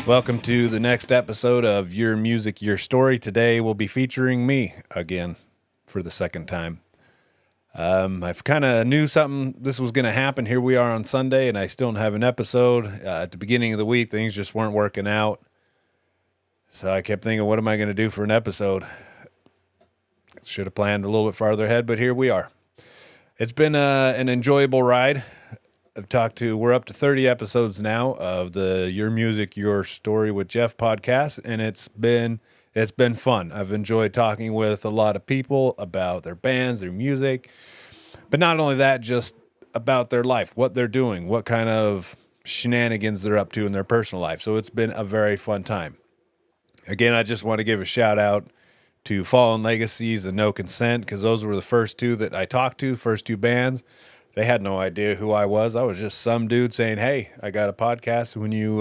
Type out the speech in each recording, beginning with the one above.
Welcome to the next episode of Your Music, Your Story. Today we'll be featuring me again for the second time. I've kind of knew something this was going to happen. Here we are on Sunday, and I still don't have an episode. At the beginning of the week, things just weren't working out. So I kept thinking, what am I going to do for an episode? Should have planned a little bit farther ahead, but here we are. It's been an enjoyable ride. We're up to 30 episodes now of the Your Music, Your Story with Jeff podcast, and it's been fun. I've enjoyed talking with a lot of people about their bands, their music, but not only that, just about their life, what they're doing, what kind of shenanigans they're up to in their personal life. So it's been a very fun time. Again, I just want to give a shout out to Fallen Legacies and No Consent, because those were the first two that I talked to, first two bands. They had no idea who I was. I was just some dude saying, hey, I got a podcast when you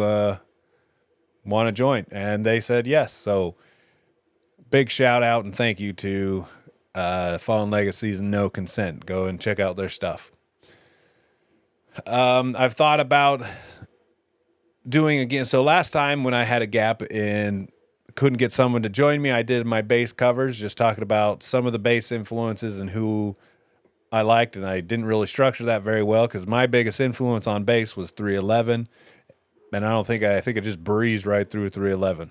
want to join. And they said yes. So big shout out and thank you to Fallen Legacies and No Consent. Go and check out their stuff. I've thought about doing again. So last time when I had a gap and couldn't get someone to join me, I did my bass covers, just talking about some of the bass influences and who I liked, and I didn't really structure that very well because my biggest influence on bass was 311, and I think I just breezed right through 311.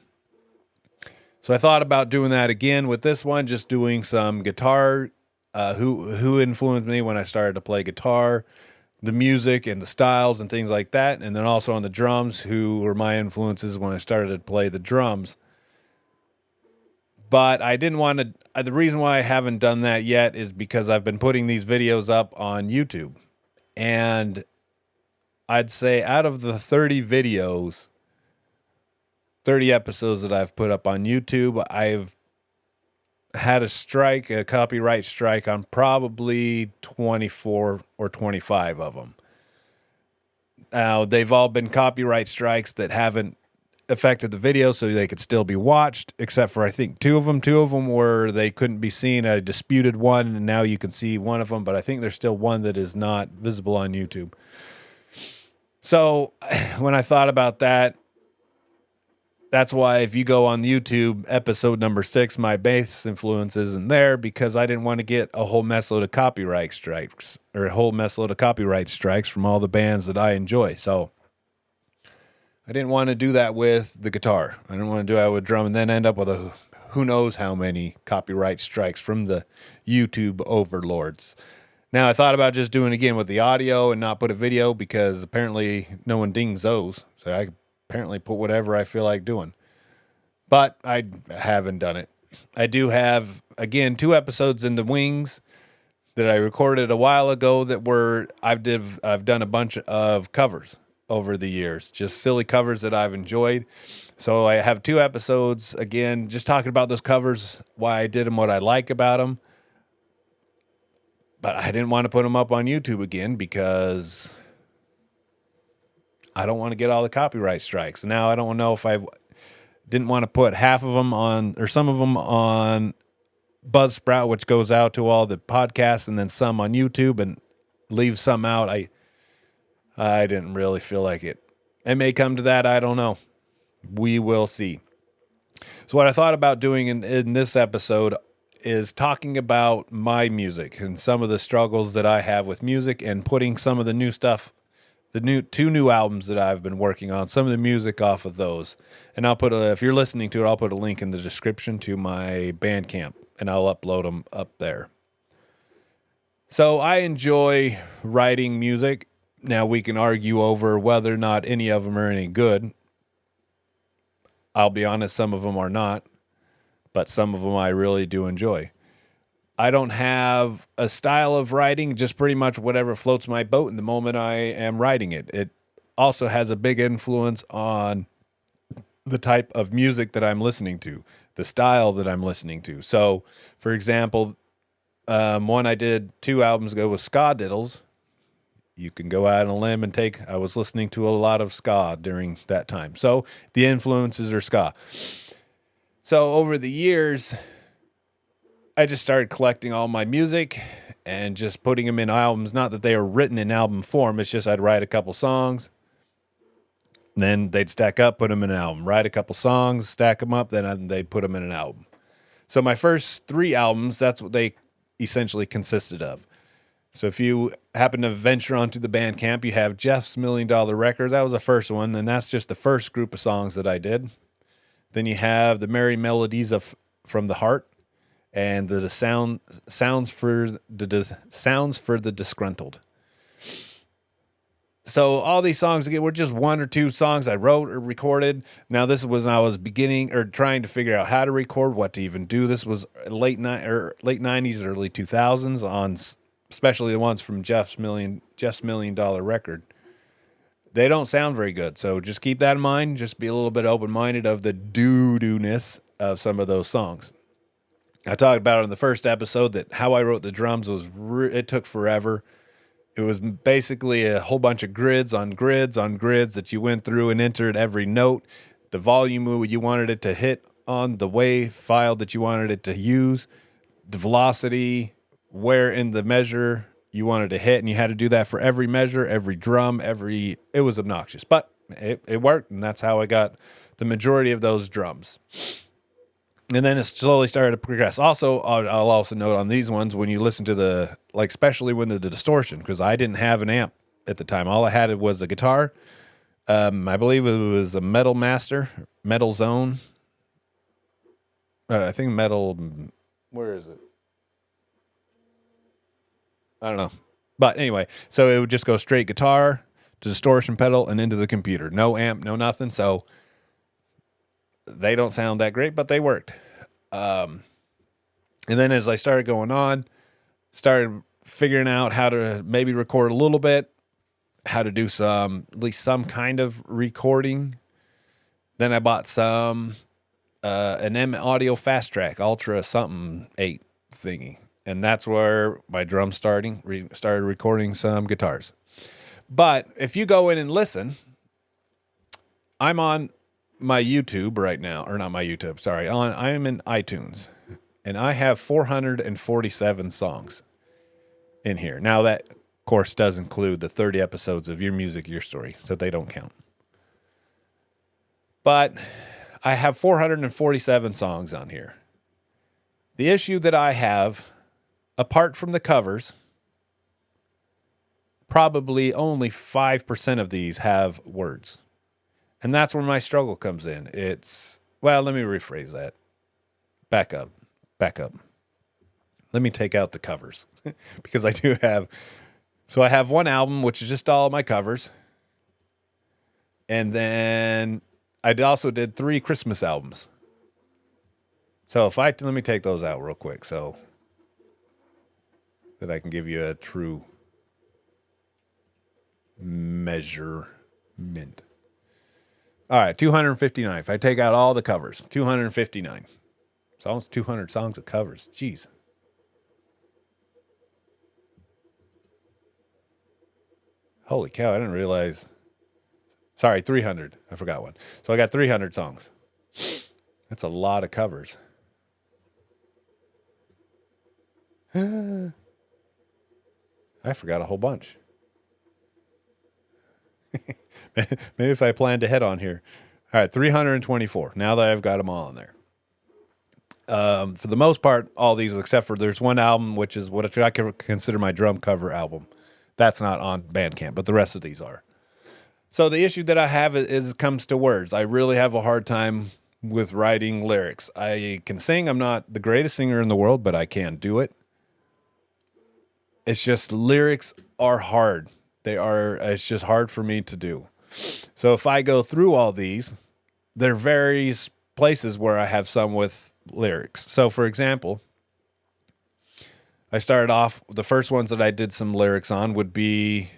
So I thought about doing that again with this one, just doing some guitar, who influenced me when I started to play guitar, the music and the styles and things like that, and then also on the drums, who were my influences when I started to play the drums. But I didn't want to, the reason why I haven't done that yet is because I've been putting these videos up on YouTube. And I'd say out of the 30 videos, 30 episodes that I've put up on YouTube, I've had a copyright strike on probably 24 or 25 of them. Now, they've all been copyright strikes that haven't affected the video, so they could still be watched, except for I think two of them were they couldn't be seen. I disputed one, and now you can see one of them, but I think there's still one that is not visible on YouTube. So when I thought about that, that's why if you go on YouTube, episode number 6, my bass influence isn't there, because I didn't want to get a whole messload of copyright strikes from all the bands that I enjoy. So I didn't want to do that with the guitar. I didn't want to do that with drum and then end up with who knows how many copyright strikes from the YouTube overlords. Now, I thought about just doing it again with the audio and not put a video, because apparently no one dings those. So I apparently put whatever I feel like doing. But I haven't done it. I do have, again, 2 episodes in the wings that I recorded a while ago that I've done a bunch of covers over the years, just silly covers that I've enjoyed. So I have 2 episodes, again, just talking about those covers, why I did them, what I like about them. But I didn't want to put them up on YouTube again because I don't want to get all the copyright strikes. Now, I don't know if I didn't want to put half of them on, or some of them on Buzzsprout, which goes out to all the podcasts, and then some on YouTube, and leave some out. I didn't really feel like it. It may come to that. I don't know. We will see. So what I thought about doing in this episode is talking about my music and some of the struggles that I have with music, and putting some of the new stuff, the 2 new albums that I've been working on, some of the music off of those. And I'll if you're listening to it, I'll put a link in the description to my bandcamp, and I'll upload them up there. So I enjoy writing music. Now, we can argue over whether or not any of them are any good. I'll be honest, some of them are not, but some of them I really do enjoy. I don't have a style of writing, just pretty much whatever floats my boat in the moment I am writing it. It also has a big influence on the type of music that I'm listening to, the style that I'm listening to. So, for example, one I did 2 albums ago was Ska Diddles. You can go out on a limb and I was listening to a lot of ska during that time. So the influences are ska. So over the years, I just started collecting all my music and just putting them in albums. Not that they were written in album form. It's just I'd write a couple songs, Then they'd stack up, put them in an album, write a couple songs, stack them up, then they'd put them in an album. So my first 3 albums, that's what they essentially consisted of. So if you happen to venture onto the Bandcamp, you have Jeff's $1 Million Records. That was the first one, and that's just the first group of songs that I did. Then you have the Merry Melodies from the Heart, and the sounds for the Disgruntled. So all these songs again were just 1 or 2 songs I wrote or recorded. Now this was when I was beginning or trying to figure out how to record, what to even do. This was late 90s, early 2000s, on especially the ones from Jeff's $1 Million Record. They don't sound very good, so just keep that in mind. Just be a little bit open-minded of the doo-doo-ness of some of those songs. I talked about in the first episode that how I wrote the drums was it took forever. It was basically a whole bunch of grids on grids on grids that you went through and entered every note, the volume you wanted it to hit on, the wave file that you wanted it to use, the velocity, where in the measure you wanted to hit, and you had to do that for every measure, every drum, it was obnoxious, but it worked, and that's how I got the majority of those drums. And then it slowly started to progress. Also, I'll also note on these ones, when you listen to especially when the distortion, because I didn't have an amp at the time. All I had was a guitar. I believe it was a Metal Master, Metal Zone. I think Metal, where is it? I don't know. But anyway, so it would just go straight guitar to distortion pedal and into the computer. No amp, no nothing. So they don't sound that great, but they worked. And then as I started going on, started figuring out how to maybe record a little bit, how to do at least some kind of recording. Then I bought an M Audio Fast Track Ultra something 8 thingy. And that's where my drums started recording some guitars. But if you go in and listen, I'm on my YouTube right now, or not my YouTube, sorry. I'm in iTunes, and I have 447 songs in here. Now that, of course, does include the 30 episodes of Your Music, Your Story, so they don't count. But I have 447 songs on here. The issue that I have, apart from the covers, probably only 5% of these have words. And that's where my struggle comes in. Let me rephrase that. Back up. Let me take out the covers because I do have. So I have one album, which is just all my covers. And then I also did 3 Christmas albums. So let me take those out real quick so that I can give you a true measurement. All right, 259. If I take out all the covers, 259. It's almost 200 songs of covers. Jeez. Holy cow, I didn't realize. Sorry, 300. I forgot one. So I got 300 songs. That's a lot of covers. I forgot a whole bunch. Maybe if I planned ahead on here. All right, 324. Now that I've got them all in there. For the most part, all these, except for there's one album, which is what I consider my drum cover album. That's not on Bandcamp, but the rest of these are. So the issue that I have is comes to words. I really have a hard time with writing lyrics. I can sing. I'm not the greatest singer in the world, but I can do it. It's just lyrics are hard. It's just hard for me to do. So if I go through all these, there are various places where I have some with lyrics. So for example, I started off, the first ones that I did some lyrics on would be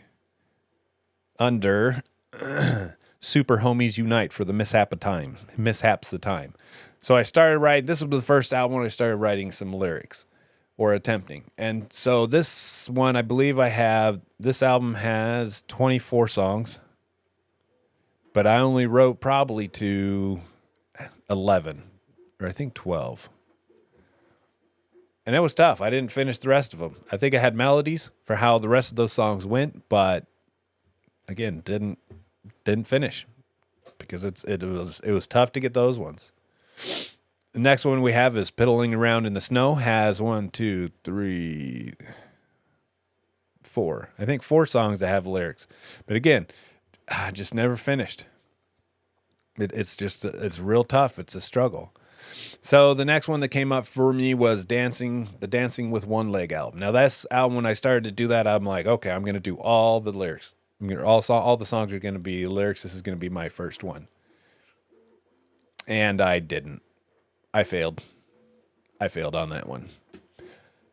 under Super Homies Unite for the Mishaps of Time. So I started writing, this was the first album when I started writing some lyrics. Or attempting. And so this one, I believe this album has 24 songs, but I only wrote probably to 11, or I think 12. And it was tough. I didn't finish the rest of them. I think I had melodies for how the rest of those songs went, but again, didn't finish. because it was tough to get those ones. The next one we have is Piddling Around in the Snow. Has 1, 2, 3, 4. I think 4 songs that have lyrics. But again, I just never finished. It's real tough. It's a struggle. So the next one that came up for me was the Dancing with One Leg album. Now that's album, when I started to do that, I'm like, okay, I'm going to do all the lyrics. All the songs are going to be lyrics. This is going to be my first one. And I didn't. I failed on that one.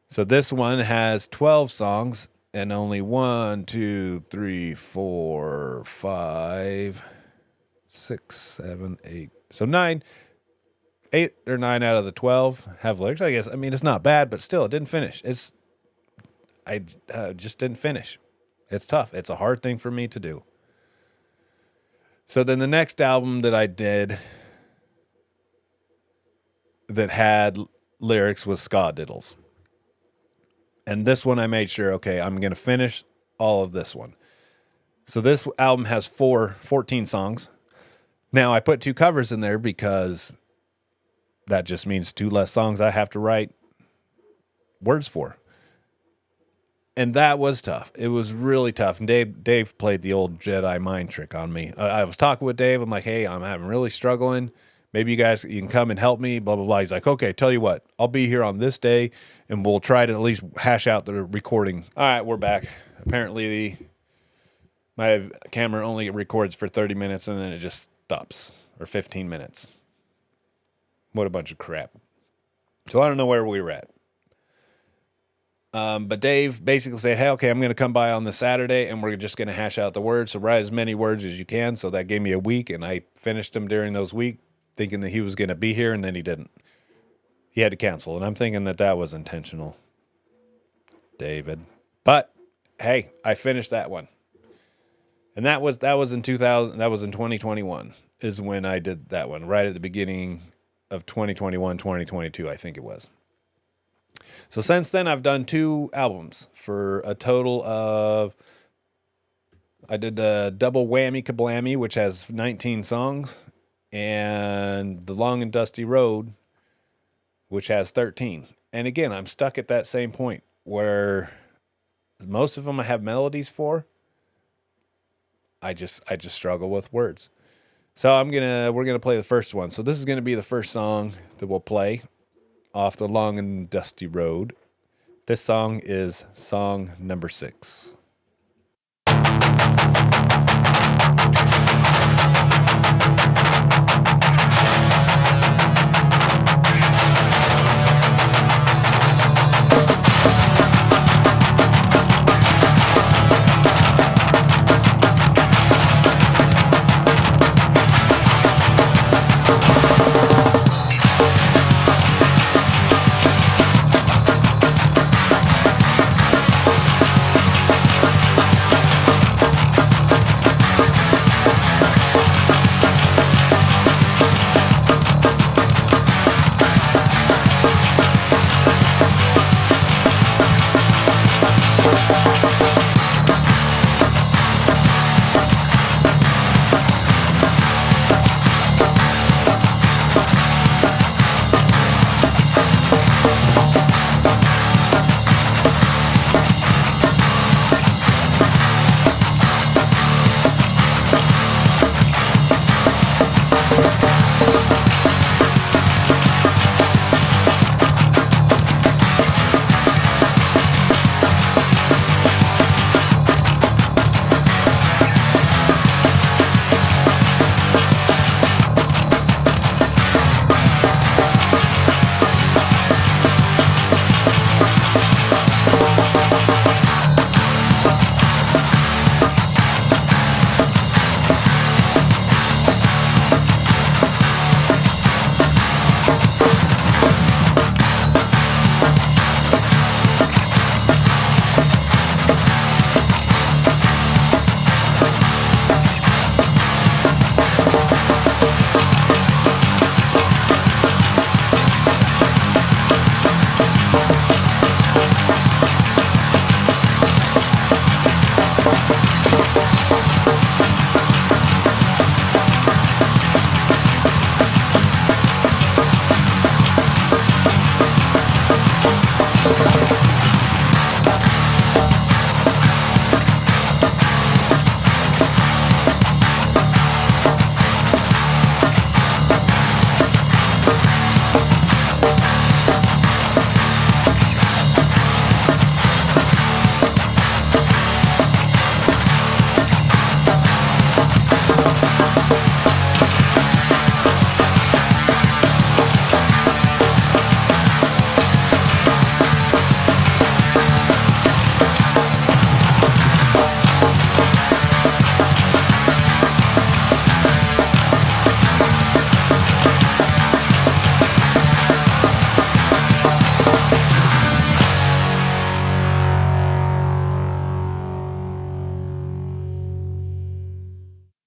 So this one has 12 songs and only 1, 2, 3, 4, 5, 6, 7, 8. So 8 or 9 out of the 12 have lyrics, I guess. I mean, it's not bad, but still, it didn't finish. I just didn't finish. It's tough. It's a hard thing for me to do. So then the next album that I did that had lyrics was Ska Diddles. And this one I made sure, okay, I'm going to finish all of this one. So this album has 14 songs. Now I put 2 covers in there because that just means 2 less songs I have to write words for. And that was tough. It was really tough. And Dave played the old Jedi mind trick on me. I was talking with Dave. I'm like, hey, I'm really struggling. Maybe you can come and help me, blah, blah, blah. He's like, okay, tell you what, I'll be here on this day, and we'll try to at least hash out the recording. All right, we're back. Apparently, my camera only records for 30 minutes, and then it just stops, or 15 minutes. What a bunch of crap. So I don't know where we were at. But Dave basically said, hey, okay, I'm going to come by on the Saturday, and we're just going to hash out the words. So write as many words as you can. So that gave me a week, and I finished them during those weeks, thinking that he was going to be here, and then he didn't. He had to cancel, and I'm thinking that was intentional, David. But hey, I finished that one, and that was in 2021 is when I did that one, right at the beginning of 2021, 2022, I think it was. So since then, I've done 2 albums for a total of. I did the Double Whammy Kablammy, which has 19 songs. And The Long and Dusty Road, which has 13. And again, I'm stuck at that same point where most of them I have melodies for. I just struggle with words. So we're gonna play the first one. So this is gonna be the first song that we'll play off The Long and Dusty Road. This song is song number 6.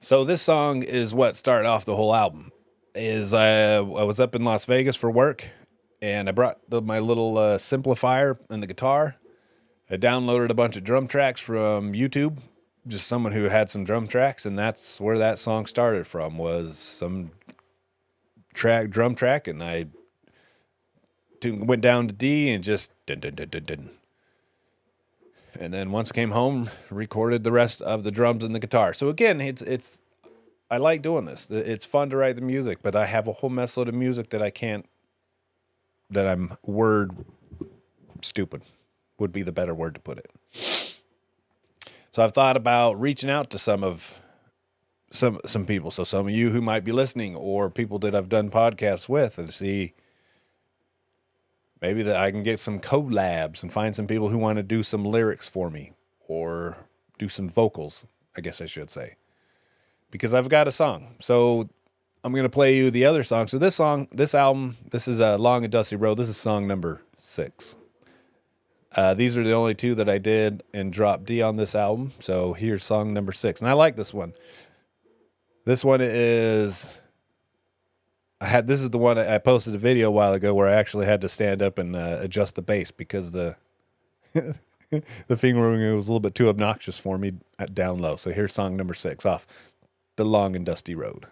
So this song is what started off the whole album. I was up in Las Vegas for work, and I brought my little simplifier and the guitar. I downloaded a bunch of drum tracks from YouTube, just someone who had some drum tracks, and that's where that song started from, was some drum track, and I went down to D and just dun, dun, dun, dun, dun. And then once I came home, recorded the rest of the drums and the guitar. So again, it's I like doing this. It's fun to write the music, but I have a whole mess load of music that I'm word stupid would be the better word to put it. So I've thought about reaching out to some people. So some of you who might be listening, or people that I've done podcasts with, and see maybe that I can get some collabs and find some people who want to do some lyrics for me, or do some vocals, I guess I should say. Because I've got a song. So I'm going to play you the other song. So this album, this is Long and Dusty Road. This is song number 6. These are the only 2 that I did and dropped D on this album. So here's song number 6. And I like this one. This one is... This is the one I posted a video a while ago where I actually had to stand up and adjust the bass because the fingering was a little bit too obnoxious for me at down low. So here's song number 6 off The Long and Dusty Road.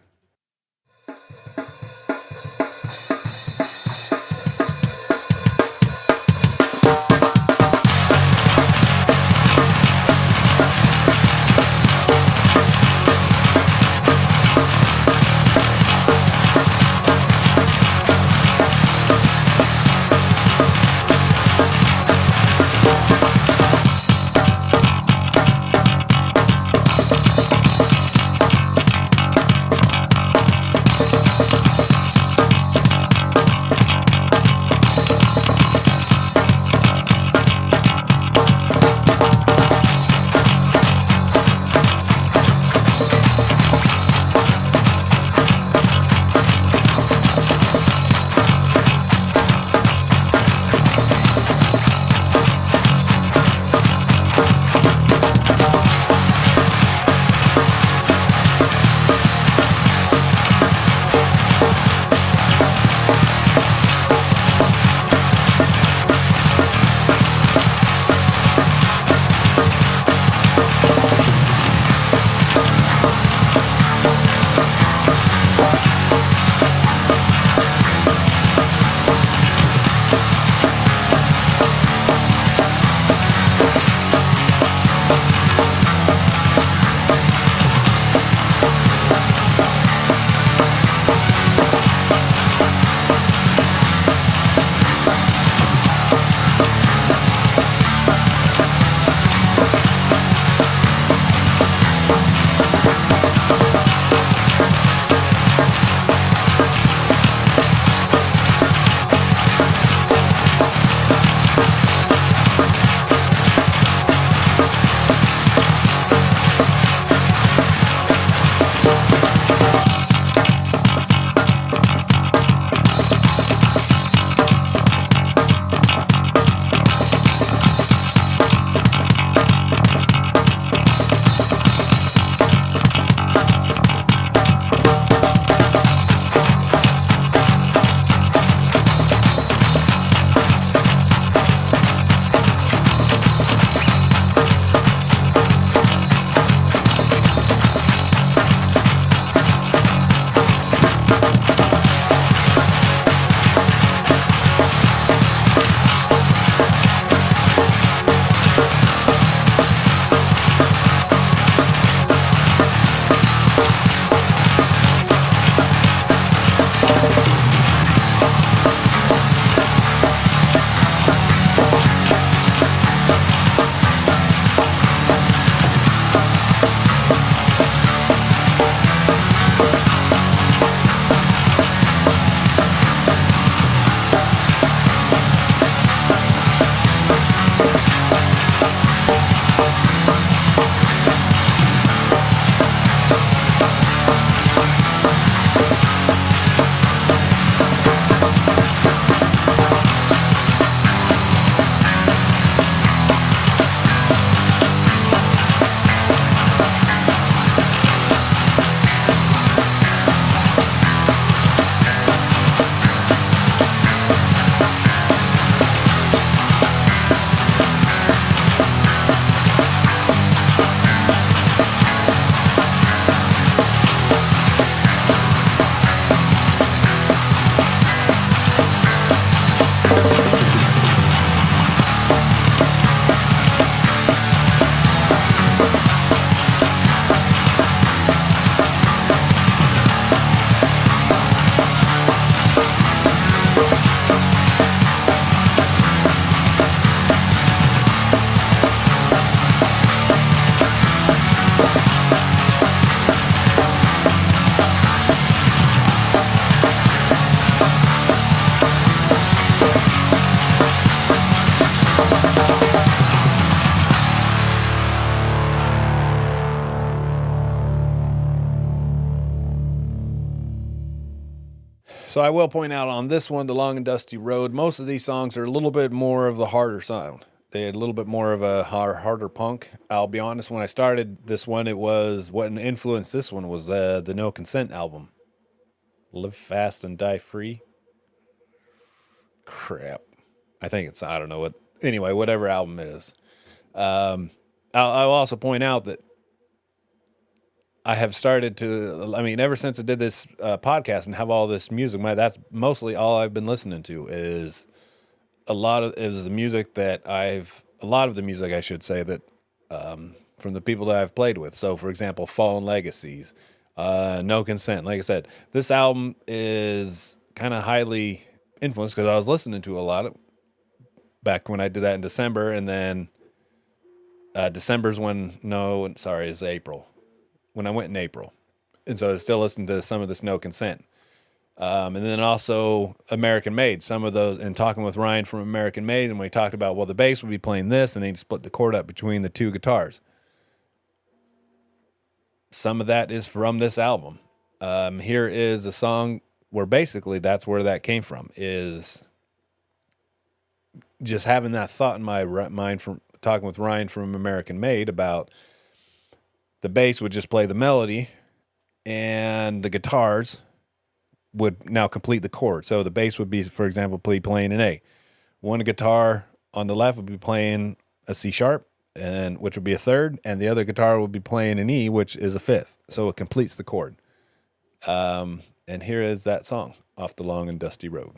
So I will point out on this one, The Long and Dusty Road, most of these songs are a little bit more of the harder sound. They had a little bit more of a harder punk. I'll be honest, when I started this one, it was what influenced this one was the No Consent album. Live Fast and Die Free. Crap. I think it's, I don't know what, anyway, whatever album is. I'll also point out that I have started to, I mean, ever since I did this podcast and have all this music, that's mostly all I've been listening to is a lot of the music I should say that from the people that I've played with. So, for example, Fallen Legacies, No Consent. Like I said, this album is kind of highly influenced because I was listening to a lot of, back when I did that in December, and then December's when, no, sorry, it's April. When I went in April. And so I was still listening to some of this No Consent. And then also American Made, some of those, and talking with Ryan from American Made, and we talked about, well, the bass would be playing this, and they'd split the chord up between the two guitars. Some of that is from this album. Here is a song where basically that's where that came from, is just having that thought in my mind from talking with Ryan from American Made about the bass would just play the melody and the guitars would now complete the chord. So the bass would be, for example, playing an A. One guitar on the left would be playing a C sharp, and which would be a third, and the other guitar would be playing an E, which is a fifth. So it completes the chord. And here is that song, Off the Long and Dusty Road.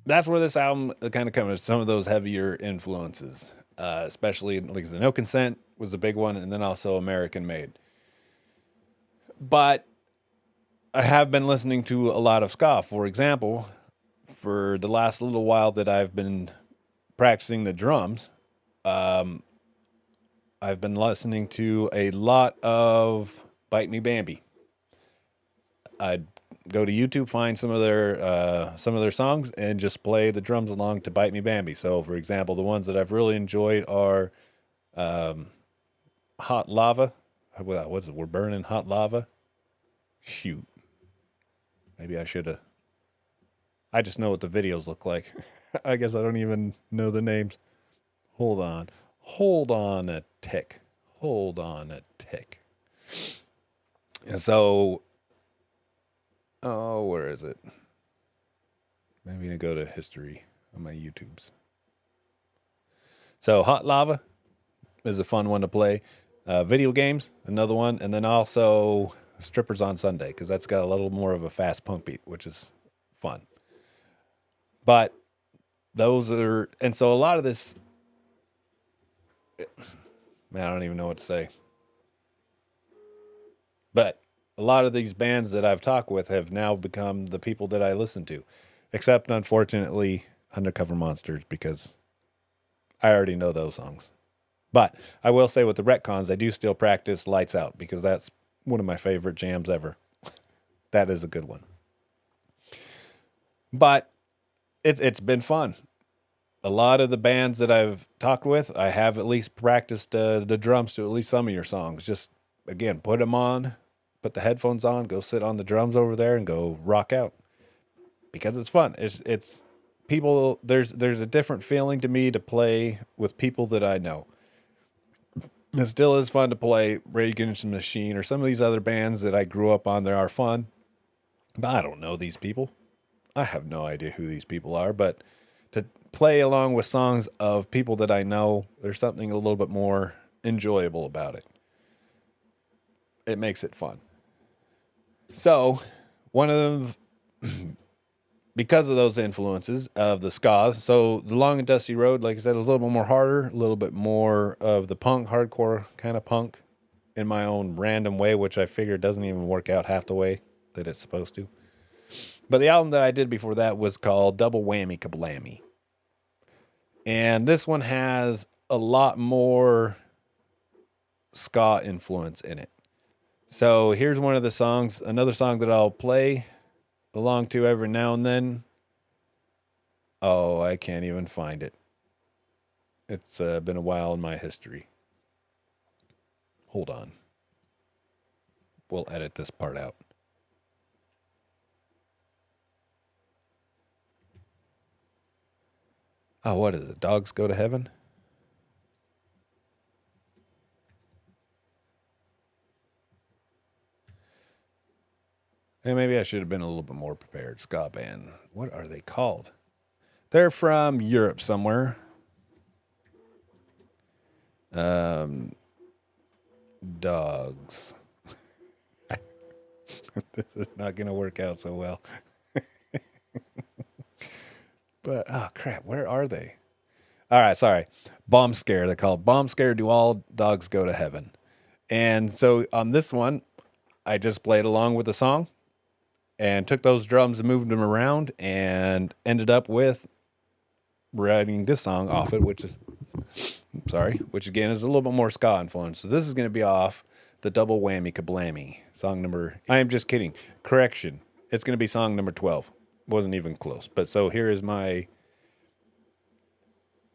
That's where this album kind of comes, some of those heavier influences, especially like the No Consent was a big one, and then also American Made. But I have been listening to a lot of ska. For example, for the last little while that I've been practicing the drums, I've been listening to a lot of Bite Me Bambi. I'd go to YouTube, find some of their songs, and just play the drums along to Bite Me Bambi. So, for example, the ones that I've really enjoyed are Hot Lava. What's it? We're burning hot lava. Shoot. Maybe I should have. I just know what the videos look like. I guess I don't even know the names. Hold on. Hold on a tick. And so, where is it? Maybe I'm going to go to history on my YouTubes. So, Hot Lava is a fun one to play. Video games, another one. And then also Strippers on Sunday, because that's got a little more of a fast punk beat, which is fun. But those are, and so a lot of this, man, I don't even know what to say. But a lot of these bands that I've talked with have now become the people that I listen to, except unfortunately Undercover Monsters, because I already know those songs. But I will say with the retcons, I do still practice Lights Out, because that's one of my favorite jams ever. That is a good one. But it's been fun. A lot of the bands that I've talked with, I have at least practiced the drums to at least some of your songs. Just, again, put them on, put the headphones on, go sit on the drums over there and go rock out. Because it's fun. It's people, there's a different feeling to me to play with people that I know. It still is fun to play Rage Against the Machine or some of these other bands that I grew up on that are fun. But I don't know these people. I have no idea who these people are. But to play along with songs of people that I know, there's something a little bit more enjoyable about it. It makes it fun. So, one of because of those influences of the skas, so the Long and Dusty Road, like I said, was a little bit more harder, a little bit more of the punk, hardcore kind of punk in my own random way, which I figure doesn't even work out half the way that it's supposed to. But the album that I did before that was called Double Whammy Kablammy. And this one has a lot more ska influence in it. So here's one of the songs, another song that I'll play along to every now and then. Oh, I can't even find it. It's been a while in my history. Hold on. We'll edit this part out. Oh, what is it? Dogs Go to Heaven? Hey, maybe I should have been a little bit more prepared. Ska band. What are they called? They're from Europe somewhere. Dogs. This is not going to work out so well. But, oh, crap. Where are they? All right, sorry. Bomb Scare. They're called Bomb Scare Do All Dogs Go to Heaven. And so on this one, I just played along with the song and took those drums and moved them around and ended up with writing this song off it, which again is a little bit more ska influence. So this is going to be off the Double Whammy Kablammy song number. I am just kidding. Correction. It's going to be song number 12. Wasn't even close. But so here is my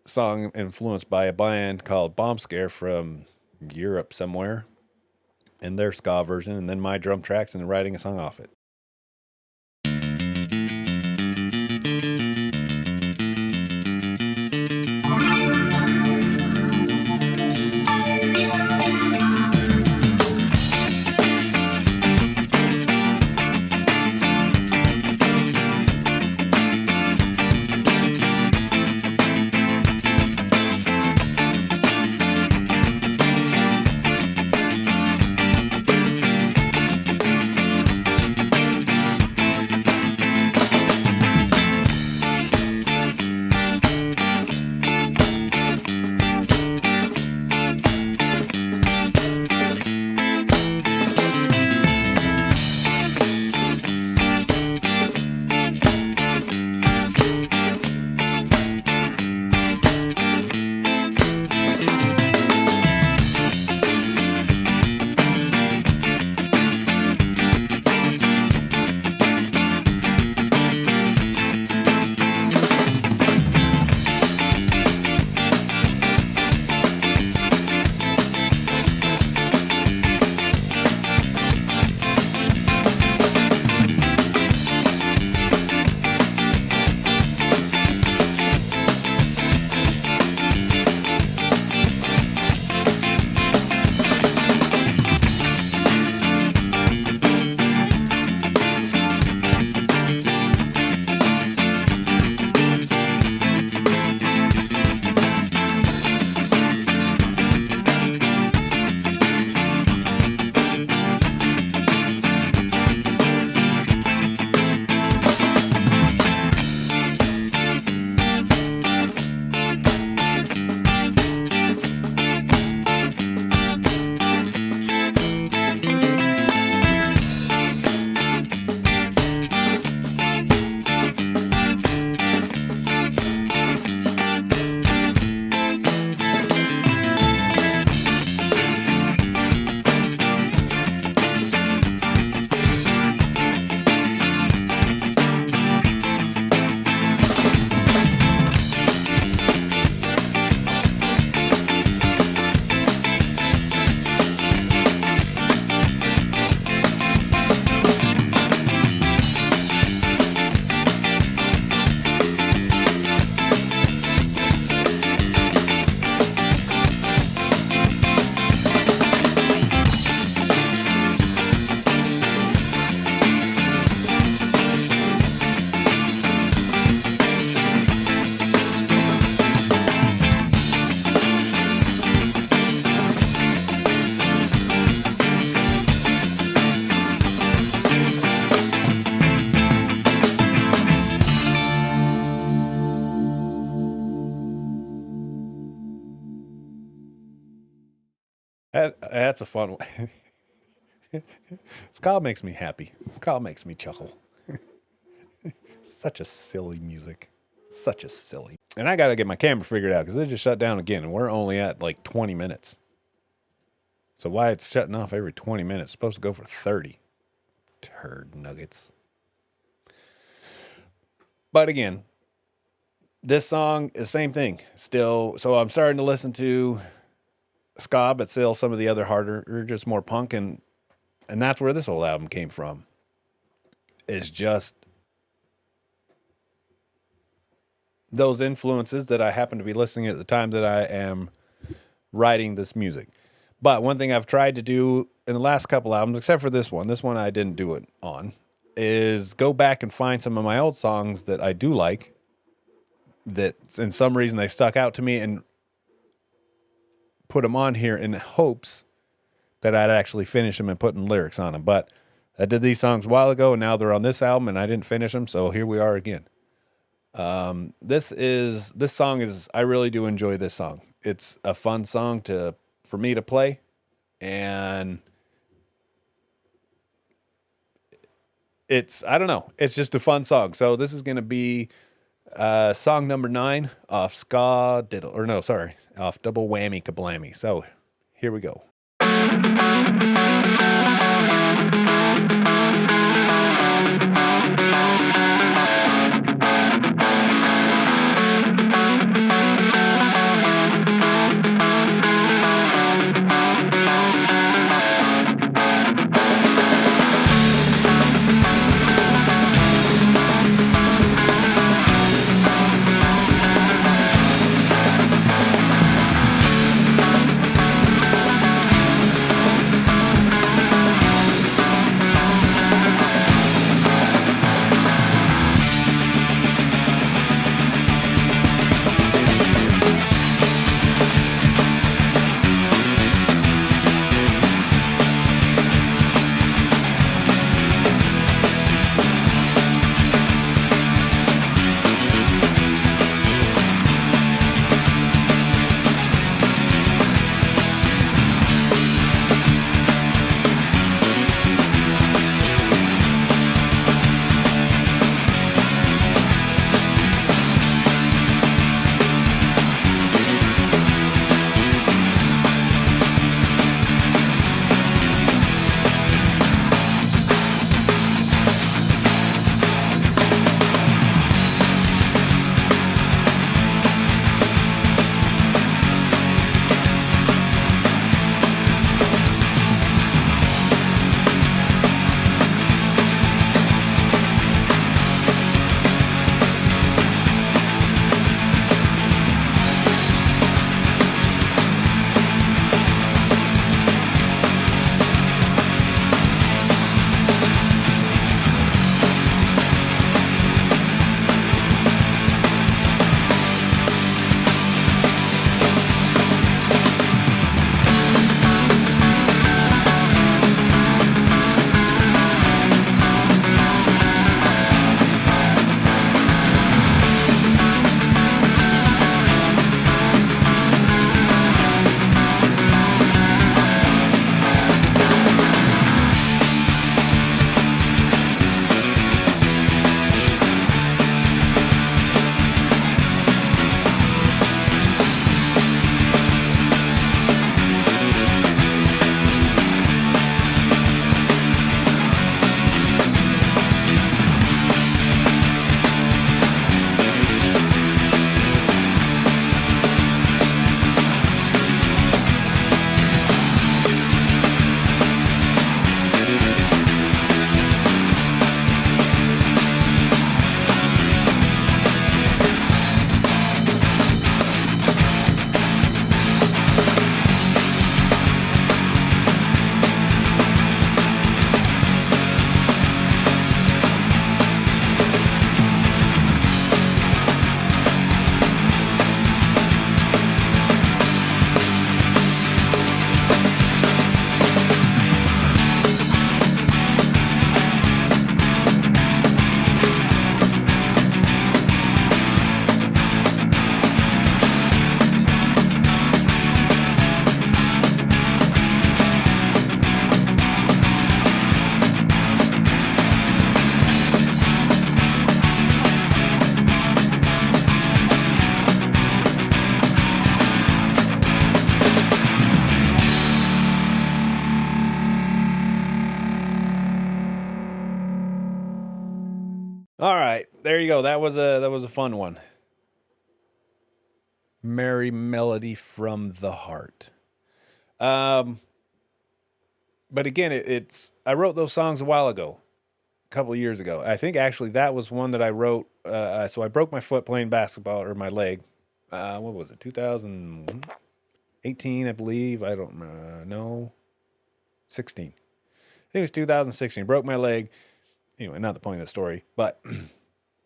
song influenced by a band called Bomb Scare from Europe somewhere, and their ska version, and then my drum tracks and writing a song off it. That's a fun one. Ska makes me happy. Ska makes me chuckle. Such a silly music. Such a silly. And I got to get my camera figured out because it just shut down again. And we're only at like 20 minutes. So why it's shutting off every 20 minutes? It's supposed to go for 30. Turd nuggets. But again, this song is the same thing. Still, so I'm starting to listen to ska, but still some of the other harder, or just more punk. And that's where this whole album came from. It's just those influences that I happen to be listening at the time that I am writing this music. But one thing I've tried to do in the last couple albums, except for this one I didn't do it on, is go back and find some of my old songs that I do like, that in some reason they stuck out to me, and put them on here in hopes that I'd actually finish them and putting lyrics on them. But I did these songs a while ago, and now they're on this album, and I didn't finish them, so here we are again. This song is, I really do enjoy this song. It's a fun song for me to play, and I don't know, it's just a fun song. So this is going to be song number 9 off off Double Whammy Kablammy. So here we go. right, there you go. That was a fun one. Merry Melody from the Heart. But again, I wrote those songs a while ago, a couple of years ago. I think actually that was one that I wrote. So I broke my foot playing basketball, or my leg. What was it? 2018, I believe. I don't know. 16. I think it was 2016. Broke my leg. Anyway, not the point of the story, but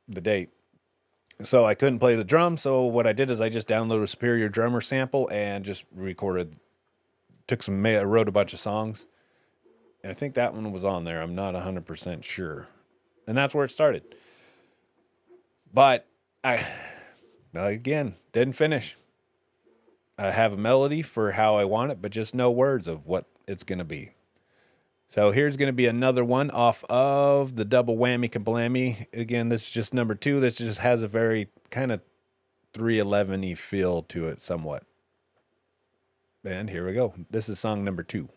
the date. So I couldn't play the drum. So what I did is I just downloaded a Superior Drummer sample and just recorded. Wrote a bunch of songs. And I think that one was on there. I'm not 100% sure. And that's where it started. But again, didn't finish. I have a melody for how I want it, but just no words of what it's going to be. So here's going to be another one off of the Double Whammy Kablammy. Again, this is just number 2. This just has a very kind of 311-y feel to it somewhat. And here we go. This is song number 2.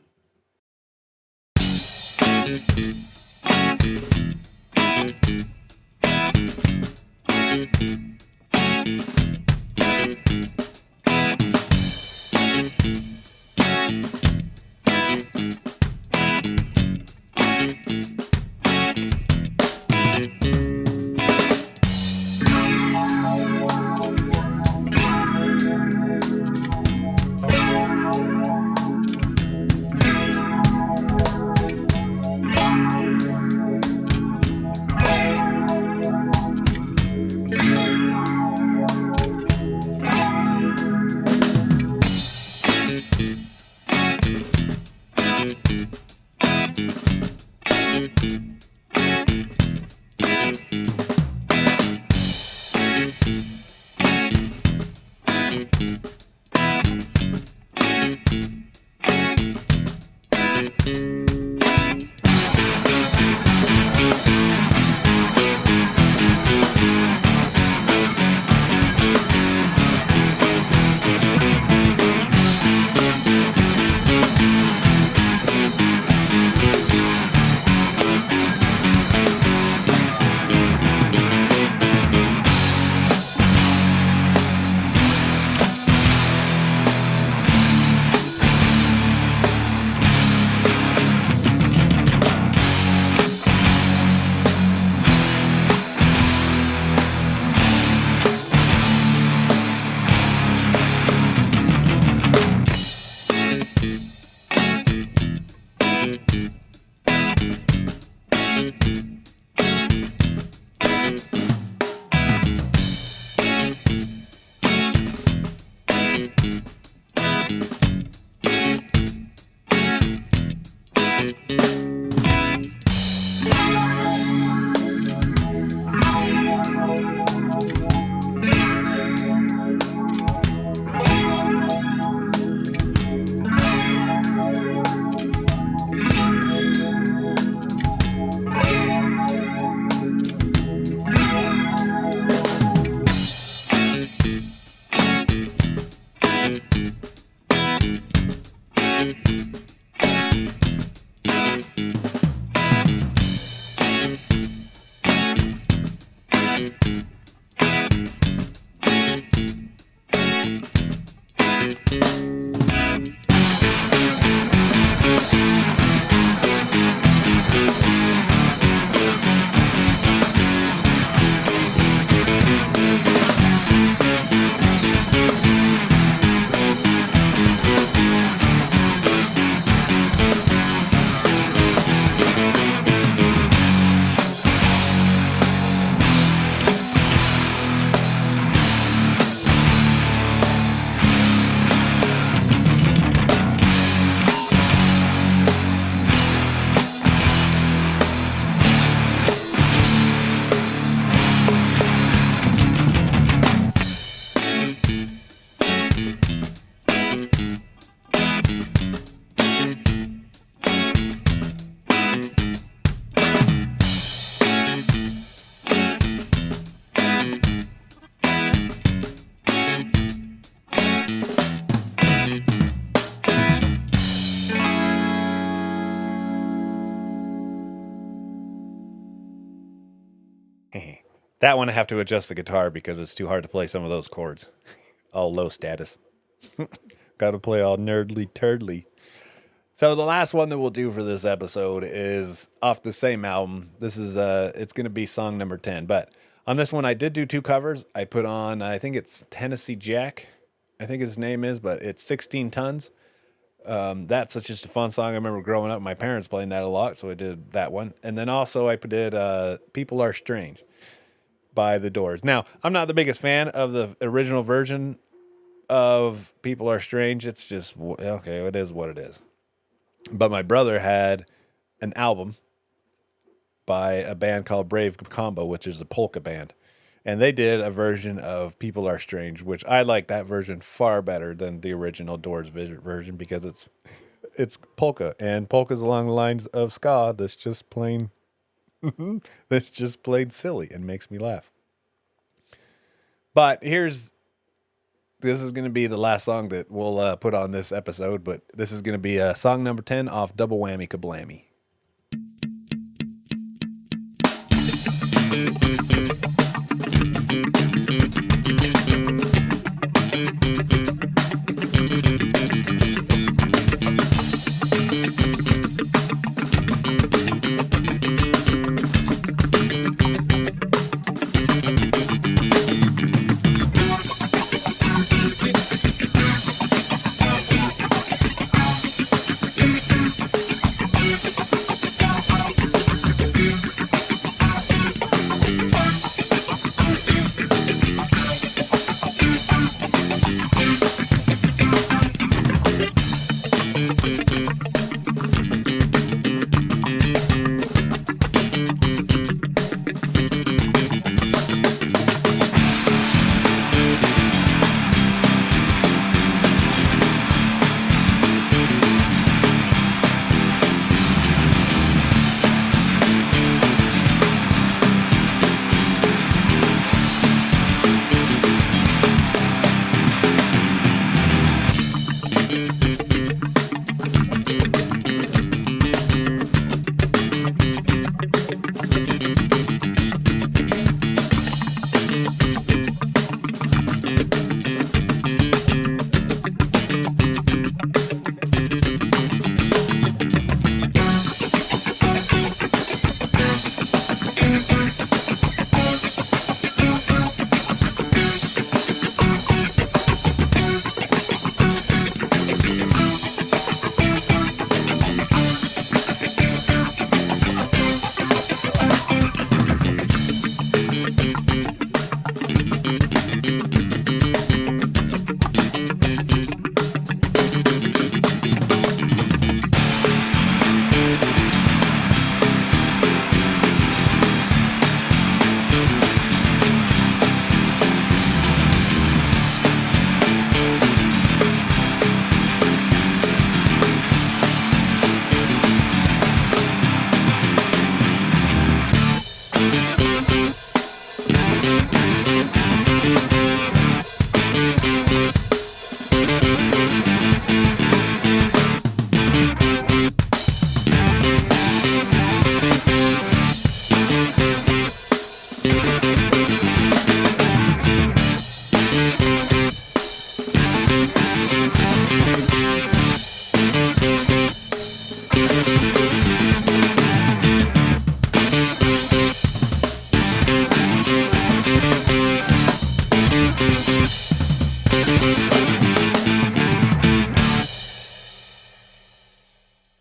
That one I have to adjust the guitar because it's too hard to play some of those chords. All low status. Got to play all nerdly turdly. So the last one that we'll do for this episode is off the same album. This is it's going to be song number 10, but on this one I did do two covers. I put on, I think it's Tennessee Jack, I think his name is, but it's 16 Tons. That's just a fun song. I remember growing up, my parents playing that a lot, so I did that one. And then also I did People Are Strange by The Doors. Now, I'm not the biggest fan of the original version of People Are Strange. It's just, okay, it is what it is. But my brother had an album by a band called Brave Combo, which is a polka band. And they did a version of People Are Strange, which I like that version far better than the original Doors version because it's polka. And polka's along the lines of ska that's just plain silly and makes me laugh. But this is going to be the last song that we'll put on this episode, but this is going to be song number 10 off Double Whammy Kablammy.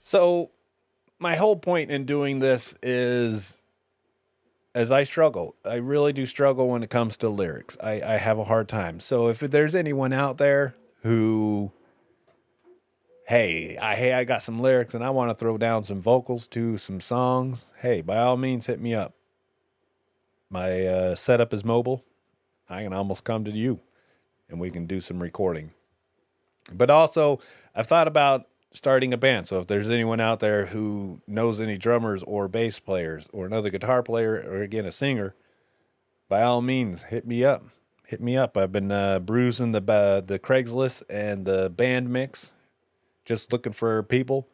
So my whole point in doing this is, as I struggle, I really do struggle when it comes to lyrics. I have a hard time. So if there's anyone out there who, hey, I got some lyrics and I want to throw down some vocals to some songs, hey, by all means, hit me up. My setup is mobile. I can almost come to you and we can do some recording. But also, I've thought about starting a band. So if there's anyone out there who knows any drummers or bass players or another guitar player or, again, a singer, by all means, hit me up. Hit me up. I've been bruising the Craigslist and the band mix, just looking for people.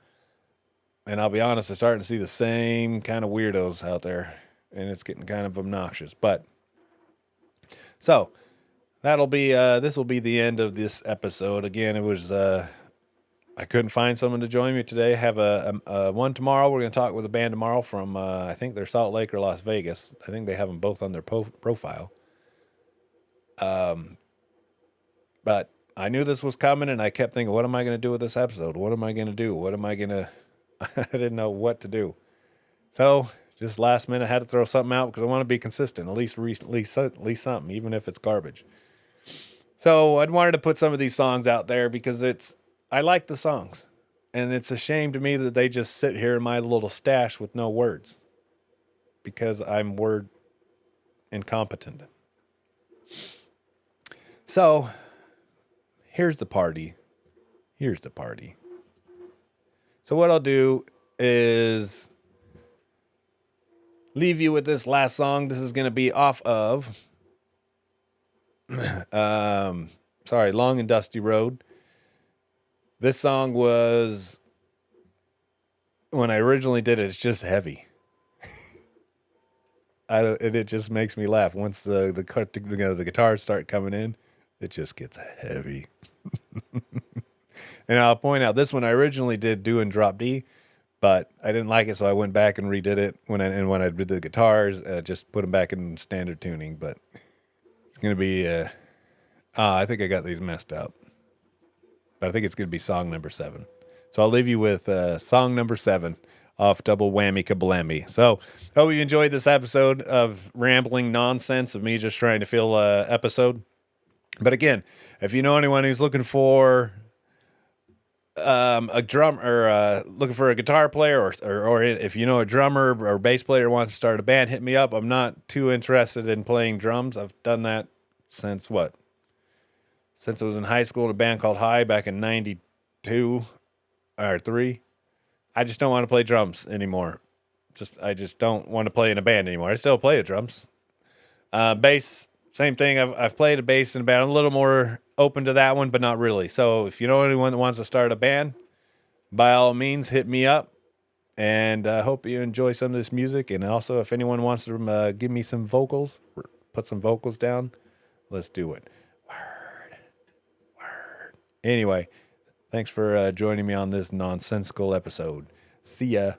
And I'll be honest, I'm starting to see the same kind of weirdos out there, and it's getting kind of obnoxious. But So that'll be this will be the end of this episode. Again, it was I couldn't find someone to join me today. Have a one tomorrow. We're going to talk with a band tomorrow from I think they're Salt Lake or Las Vegas. I think they have them both on their profile. But I knew this was coming, and I kept thinking, what am I going to do with this episode? What am I going to do? What am I going to... I didn't know what to do. So, just last minute, I had to throw something out because I want to be consistent, at least something, even if it's garbage. So, I wanted to put some of these songs out there because I like the songs. And it's a shame to me that they just sit here in my little stash with no words because I'm word incompetent. So... Here's the party. So what I'll do is leave you with this last song. This is going to be off of, Long and Dusty Road. This song was, when I originally did it, it's just heavy. It just makes me laugh. Once the guitars start coming in, it just gets heavy. And I'll point out, this one I originally did doing drop D, but I didn't like it, so I went back and redid it when I did the guitars, just put them back in standard tuning. But it's gonna be, I think I got these messed up, but I think it's gonna be song number 7. So I'll leave you with song number 7 off Double Whammy Kablammy. So hope you enjoyed this episode of rambling nonsense of me just trying to fill a episode. But again, if you know anyone who's looking for a drum or looking for a guitar player, or if you know a drummer or bass player who wants to start a band, hit me up. I'm not too interested in playing drums. I've done that since I was in high school in a band called High back in 92 or 3. I just don't want to play drums anymore. I just don't want to play in a band anymore. I still play the drums. Bass, same thing. I've played a bass in a band. I'm a little more open to that one, but not really. So if you know anyone that wants to start a band, by all means, hit me up. And I hope you enjoy some of this music. And also, if anyone wants to give me some vocals, put some vocals down, let's do it. Word. Anyway, thanks for joining me on this nonsensical episode. See ya.